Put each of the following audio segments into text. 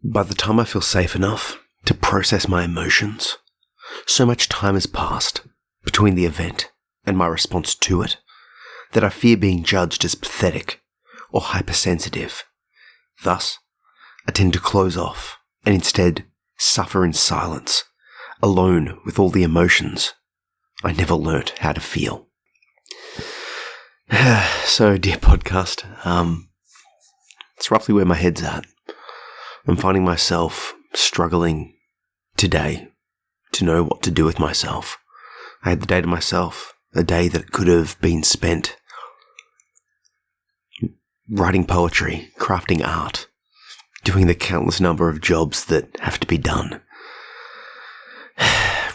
By the time I feel safe enough to process my emotions, so much time has passed between the event and my response to it that I fear being judged as pathetic or hypersensitive. Thus, I tend to close off and instead suffer in silence, alone with all the emotions I never learnt how to feel. So, dear podcast, it's roughly where my head's at. I'm finding myself struggling today to know what to do with myself. I had the day to myself, a day that could have been spent writing poetry, crafting art, doing the countless number of jobs that have to be done,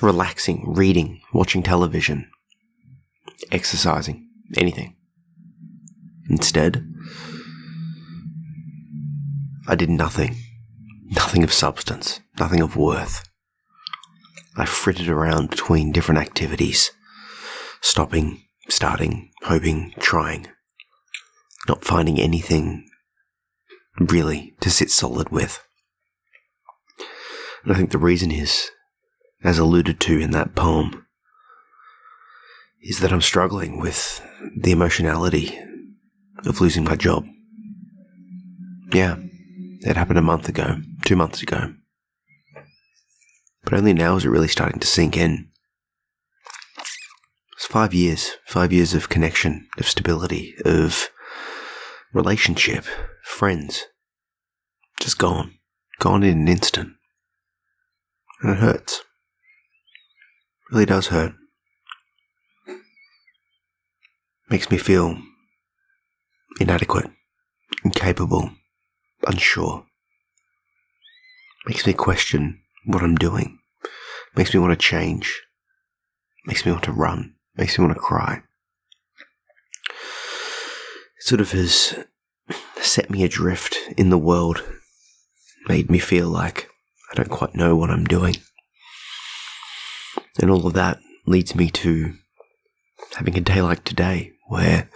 relaxing, reading, watching television, exercising, anything. Instead, I did nothing of substance, nothing of worth. I frittered around between different activities, stopping, starting, hoping, trying, not finding anything really to sit solid with. And I think the reason is, as alluded to in that poem, is that I'm struggling with the emotionality of losing my job. Yeah, it happened a month ago, 2 months ago. But only now is it really starting to sink in. It's 5 years of connection, of stability, of relationship, friends. Just gone in an instant. And it hurts. It really does hurt. Makes me feel inadequate, incapable, unsure. Makes me question what I'm doing. Makes me want to change. Makes me want to run. Makes me want to cry. It sort of has set me adrift in the world. Made me feel like I don't quite know what I'm doing. And all of that leads me to having a day like today where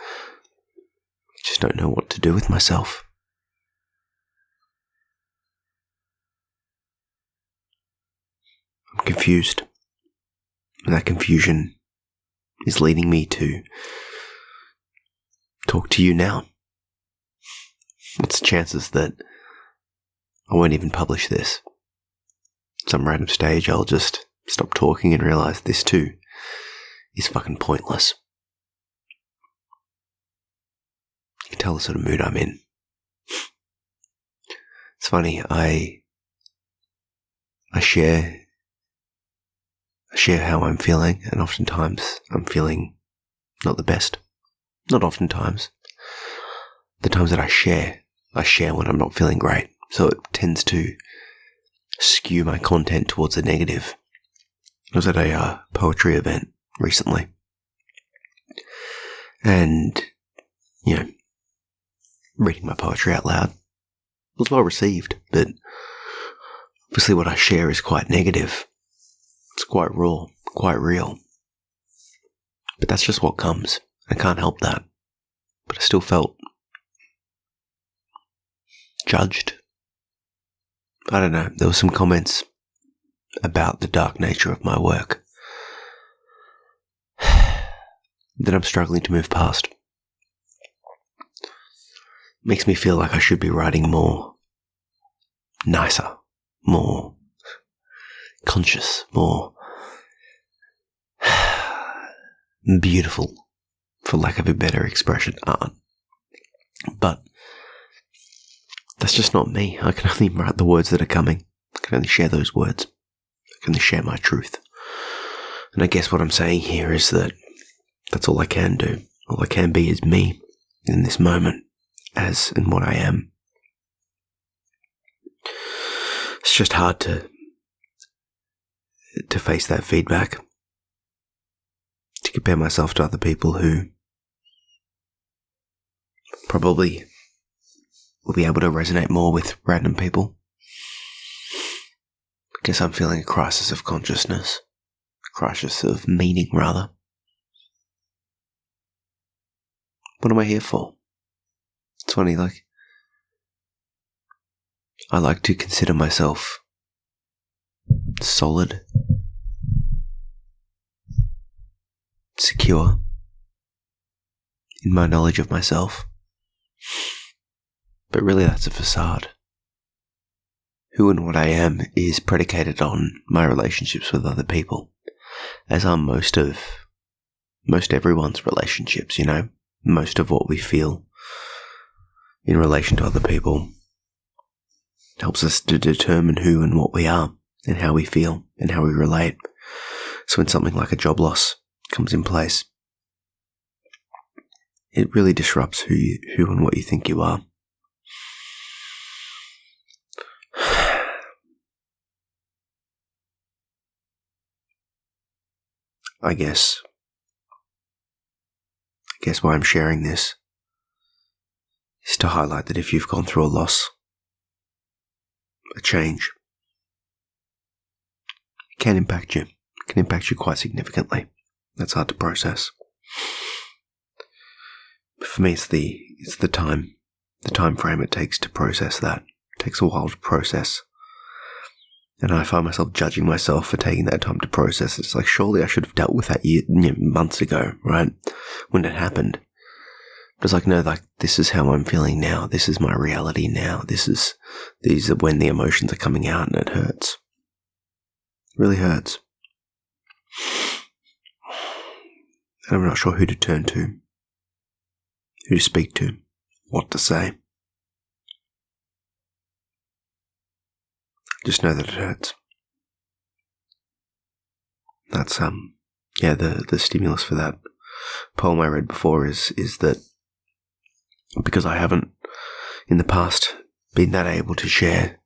I just don't know what to do with myself. I'm confused. And that confusion is leading me to talk to you now. What's the chances that I won't even publish this? Some random stage I'll just stop talking and realise this too is fucking pointless. You can tell the sort of mood I'm in. It's funny, I share how I'm feeling, and oftentimes I'm feeling not the best. Not oftentimes. The times that I share when I'm not feeling great. So it tends to skew my content towards the negative. I was at a poetry event recently. And, reading my poetry out loud was well received, but obviously what I share is quite negative. It's quite raw, quite real. But that's just what comes. I can't help that. But I still felt judged. I don't know, there were some comments about the dark nature of my work that I'm struggling to move past. Makes me feel like I should be writing more nicer, more conscious, more beautiful, for lack of a better expression, art. But that's just not me. I can only write the words that are coming. I can only share those words. I can only share my truth. And I guess what I'm saying here is that that's all I can do. All I can be is me in this moment, as and what I am. It's just hard to face that feedback, to compare myself to other people who probably will be able to resonate more with random people. Because I'm feeling a crisis of consciousness, a crisis of meaning rather. What am I here for? It's funny, I like to consider myself solid, secure in my knowledge of myself. But really that's a facade. Who and what I am is predicated on my relationships with other people, as are most everyone's relationships, most of what we feel in relation to other people helps us to determine who and what we are and how we feel and how we relate. So when something like a job loss comes in place, it really disrupts who and what you think you are. I guess why I'm sharing this is to highlight that if you've gone through a loss, a change, it can impact you. It can impact you quite significantly. That's hard to process. But for me, it's the time frame it takes to process that. It takes a while to process. And I find myself judging myself for taking that time to process. It's like, surely I should have dealt with that months ago, right? When it happened. But it's like, no, this is how I'm feeling now. This is my reality now. These are when the emotions are coming out, and it hurts. It really hurts. And I'm not sure who to turn to, who to speak to, what to say. Just know that it hurts. That's the stimulus for that poem I read before is that because I haven't in the past been that able to share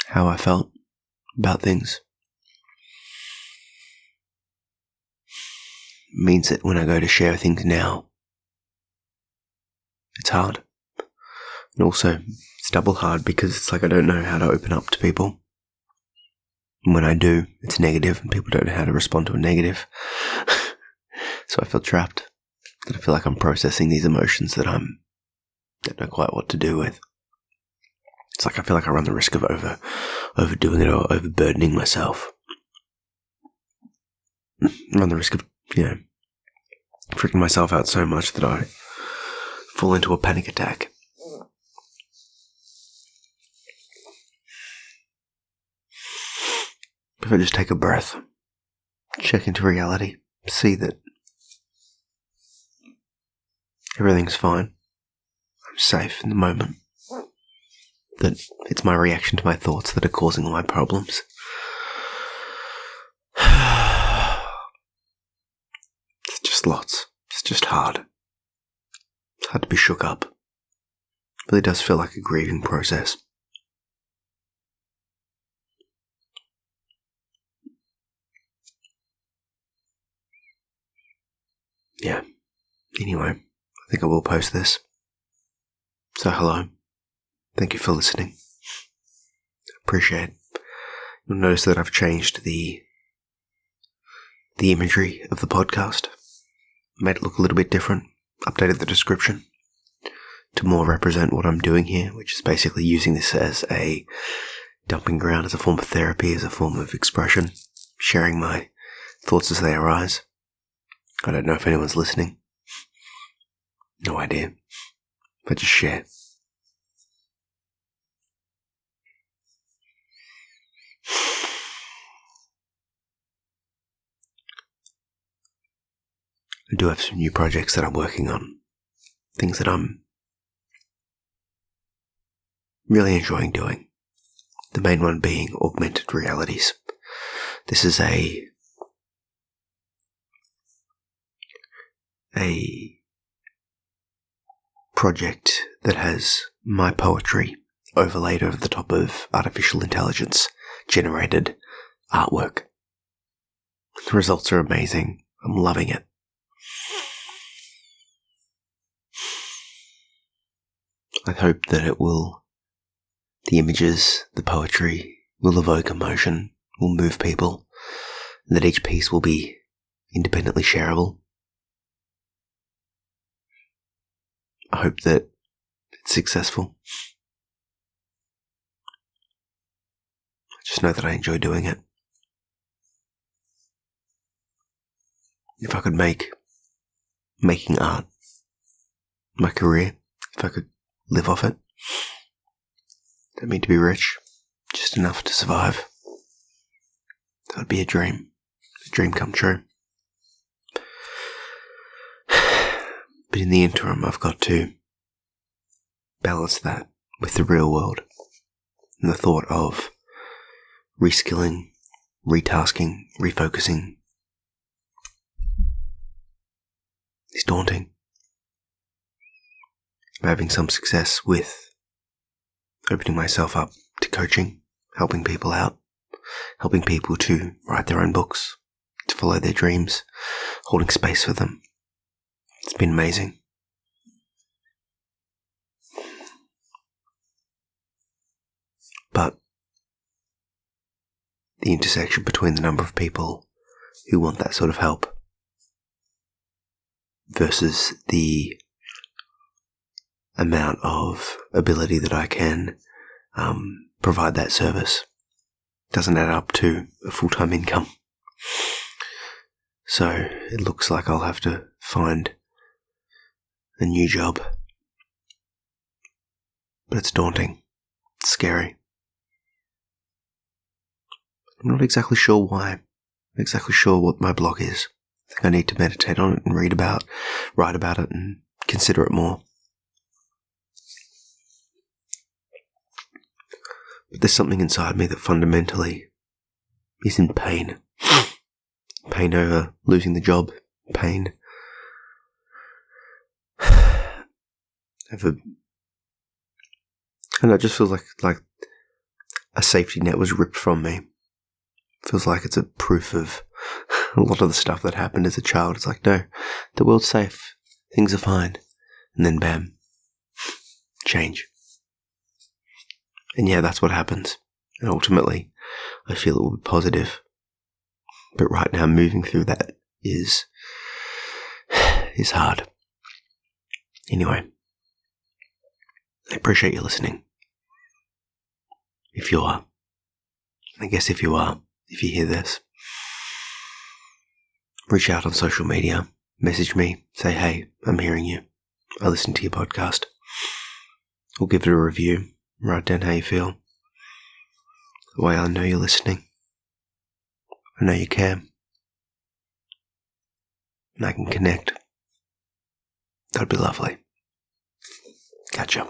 how I felt about things, it means that when I go to share things now, it's hard. And also, it's double hard because it's like I don't know how to open up to people. And when I do, it's negative and people don't know how to respond to a negative. So I feel trapped. I feel like I'm processing these emotions that I don't know quite what to do with. It's like I feel like I run the risk of overdoing it or overburdening myself. I run the risk of, freaking myself out so much that I fall into a panic attack. If I just take a breath, check into reality, see that everything's fine, I'm safe in the moment, that it's my reaction to my thoughts that are causing all my problems. It's just lots. It's just hard. It's hard to be shook up. It really does feel like a grieving process. Yeah. Anyway, I think I will post this. So hello. Thank you for listening. Appreciate it. You'll notice that I've changed the imagery of the podcast. Made it look a little bit different. Updated the description to more represent what I'm doing here, which is basically using this as a dumping ground, as a form of therapy, as a form of expression, sharing my thoughts as they arise. I don't know if anyone's listening. No idea. But just share. I do have some new projects that I'm working on. Things that I'm really enjoying doing. The main one being augmented realities. This is a project that has my poetry overlaid over the top of artificial intelligence generated artwork. The results are amazing. I'm loving it. I hope that the images, the poetry will evoke emotion, will move people, and that each piece will be independently shareable. I hope that it's successful. Just know that I enjoy doing it. If I could make making art my career, if I could live off it, don't mean to be rich, just enough to survive, that would be a dream come true. But in the interim, I've got to balance that with the real world, and the thought of reskilling, retasking, refocusing is daunting. I'm having some success with opening myself up to coaching, helping people out, helping people to write their own books, to follow their dreams, holding space for them. It's been amazing. But the intersection between the number of people who want that sort of help versus the amount of ability that I can provide that service doesn't add up to a full-time income. So it looks like I'll have to find a new job. But it's daunting. It's scary. I'm not exactly sure why. I'm not exactly sure what my block is. I think I need to meditate on it and write about it and consider it more. But there's something inside me that fundamentally is in pain. Pain over losing the job. Pain over... And it just feels like a safety net was ripped from me. Feels like it's a proof of a lot of the stuff that happened as a child. It's like, no, the world's safe. Things are fine. And then bam. Change. And yeah, that's what happens. And ultimately, I feel it will be positive. But right now, moving through that is hard. Anyway, I appreciate you listening. If you are, if you hear this, reach out on social media, message me, say, hey, I'm hearing you. I listened to your podcast. Or give it a review. Write down how you feel. The way I know you're listening. I know you care. And I can connect. That'd be lovely. Catch ya.